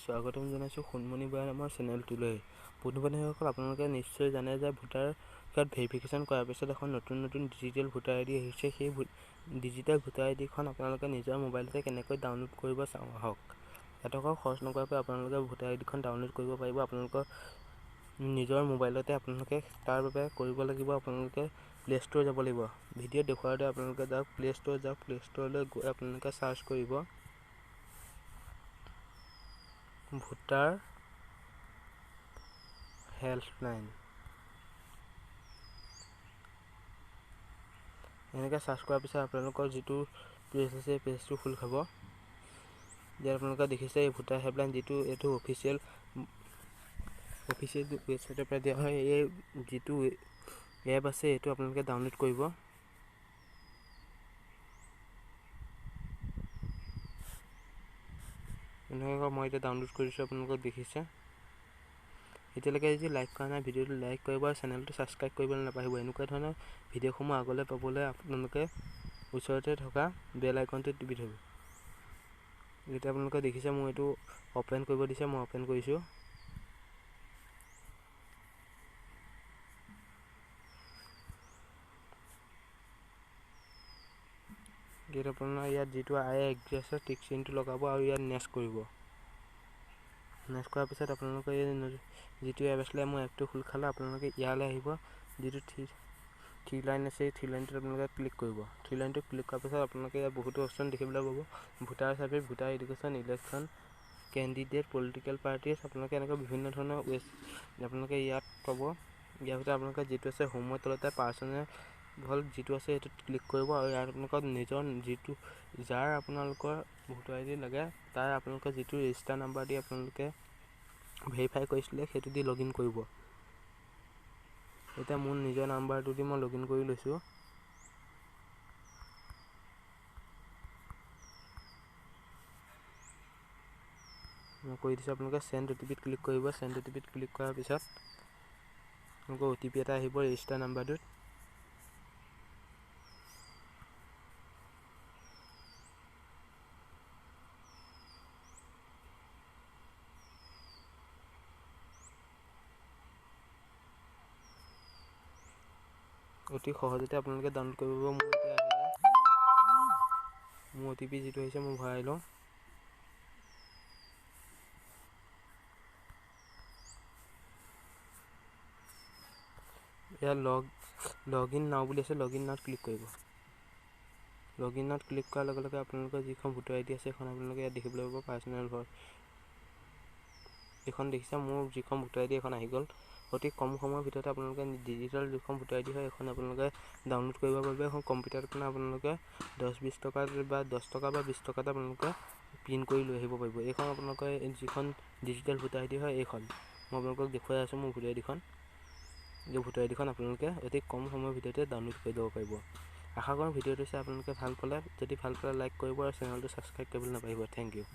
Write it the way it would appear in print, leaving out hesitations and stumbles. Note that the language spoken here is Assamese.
স্বাগতম জনাইছোঁ সোণমণি বৰা নামৰ চেনেলটোলৈ। বন্ধু-বান্ধৱীসকল, আপোনালোকে নিশ্চয় জানে যে ভোটাৰ কাৰ্ড ভেৰিফিকেশ্যন কৰাৰ পিছত এখন নতুন ডিজিটেল ভোটাৰ আইডি আহিছে। সেই ডিজিটেল ভোটাৰ আইডিখন আপোনালোকে নিজৰ মোবাইলতে কেনেকৈ ডাউনলোড কৰিব চাওঁ আহক। এটকাও খৰচ নকৰাকৈ আপোনালোকে ভোটাৰ আইডিখন ডাউনলোড কৰিব পাৰিব আপোনালোকৰ নিজৰ মোবাইলতে। আপোনালোকে তাৰ বাবে কৰিব লাগিব, আপোনালোকে প্লে ষ্ট'ৰ যাব লাগিব। ভিডিঅ'ত দেখুওৱাৰ দৰে আপোনালোকে যাওক, প্লে ষ্ট'ৰ যাওক। প্লে ষ্ট'ৰলৈ গৈ আপোনালোকে চাৰ্চ কৰিব ভোটাৰ হেল্পলাইন। এনেকৈ চাৰ্চ কৰাৰ পিছত আপোনালোকৰ যিটো পেজ আছে পেজটো খোল খাব। ইয়াত আপোনালোকে দেখিছে এই ভোটাৰ হেল্পলাইন, যিটো এইটো অফিচিয়েল ৱেবছাইটৰ পৰা দিয়া হয়। এই যিটো এপ আছে এইটো আপোনালোকে ডাউনলোড কৰিব। এনেকৈ মই এতিয়া ডাউনলোড কৰিছোঁ, আপোনালোকক দেখিছে। এতিয়ালৈকে যদি লাইক কৰা নাই ভিডিঅ'টো লাইক কৰিব আৰু চেনেলটো ছাবস্ক্ৰাইব কৰিবলৈ নাপাহৰিব। এনেকুৱা ধৰণৰ ভিডিঅ'সমূহ আগলৈ পাবলৈ আপোনালোকে ওচৰতে থকা বেল আইকনটো টিপি থ'ব। এতিয়া আপোনালোকে দেখিছে মোৰ এইটো অ'পেন কৰিব দিছে, মই অ'পেন কৰিছোঁ। ইয়াত আপোনাৰ ইয়াত যিটো আই এগ্ৰি আছে টিক চিনটো লগাব আৰু ইয়াত নেক্সট কৰিব। নেক্সট কৰাৰ পিছত আপোনালোকে এই যিটো এপ আছিলে মই এপটো খোল খালে আপোনালোকে ইয়ালৈ আহিব। যিটো থ্ৰী লাইন আছে এই থ্ৰী লাইনটোত আপোনালোকে ক্লিক কৰিব। থ্ৰী লাইনটো ক্লিক কৰাৰ পিছত আপোনালোকে ইয়াত বহুতো অপশ্যন দেখিবলৈ পাব। Voter service, voter education, election, candidate, political parties, আপোনালোকে এনেকৈ বিভিন্ন ধৰণৰ আপোনালোকে ইয়াত পাব। ইয়াৰ ভিতৰত আপোনালোকে যিটো আছে হোমৰ তলতে পাৰ্চনেল যিটো আছে সেইটোত ক্লিক কৰিব আৰু ইয়াত আপোনালোকৰ নিজৰ যিটো যাৰ আপোনালোকৰ ভোটাৰ আইডি লাগে তাৰ আপোনালোকৰ যিটো ৰেজিষ্টাৰ নাম্বাৰ দি আপোনালোকে ভেৰিফাই কৰিছিলে সেইটো দি লগ ইন কৰিব। এতিয়া মোৰ নিজৰ নাম্বাৰটো দি মই লগ ইন কৰি লৈছোঁ। মই কৰি দিছোঁ। আপোনালোকে চেণ্ড OTP ক্লিক কৰিব। চেণ্ড OTP ক্লিক কৰাৰ পিছত আপোনালোকৰ OTP এটা আহিব ৰেজিষ্টাৰ নাম্বাৰটোত। অতি সহজতে আপোনালোকে ডাউনলোড কৰিব পাৰিব। মোৰ এতিয়া আহিলে মোৰ OTP যিটো আহিছে মই ভৰাই লওঁ। ইয়াত লগ ইন নাও বুলি আছে, লগ ইন নাওত ক্লিক কৰিব। লগ ইন নাওত ক্লিক কৰাৰ লগে লগে আপোনালোকৰ যিখন ভোটাৰ আইডি আছে সেইখন আপোনালোকে ইয়াত দেখিবলৈ পাব। পাৰ্চনেল এইখন দেখিছে মোৰ যিখন ভোটাৰ আইডি এখন আহি গ'ল। অতি কম সময়ৰ ভিতৰতে আপোনালোকে ডিজিটেল যিখন ভোটাৰ আইডি হয় এখন আপোনালোকে ডাউনলোড কৰিব পাৰিব। এখন কম্পিউটাৰত আপোনালোকে 10-20 টকা বা 10 টকা বা 20 টকাতে আপোনালোকে প্ৰিণ্ট কৰি লৈ আহিব পাৰিব। এইখন আপোনালোকে যিখন ডিজিটেল ভোটাৰ আইডি হয় এইখন মই আপোনালোকক দেখুৱাই আছোঁ। মোৰ ভোটাৰ আইডিখন, এই ভোটাৰ আইডিখন আপোনালোকে অতি কম সময়ৰ ভিতৰতে ডাউনলোড কৰি ল'ব পাৰিব। আশা কৰোঁ ভিডিঅ'টো চাই আপোনালোকে ভাল পালে। যদি ভাল পালে লাইক কৰিব আৰু চেনেলটো ছাবস্ক্ৰাইব কৰিবলৈ নাপাহৰিব। Thank U.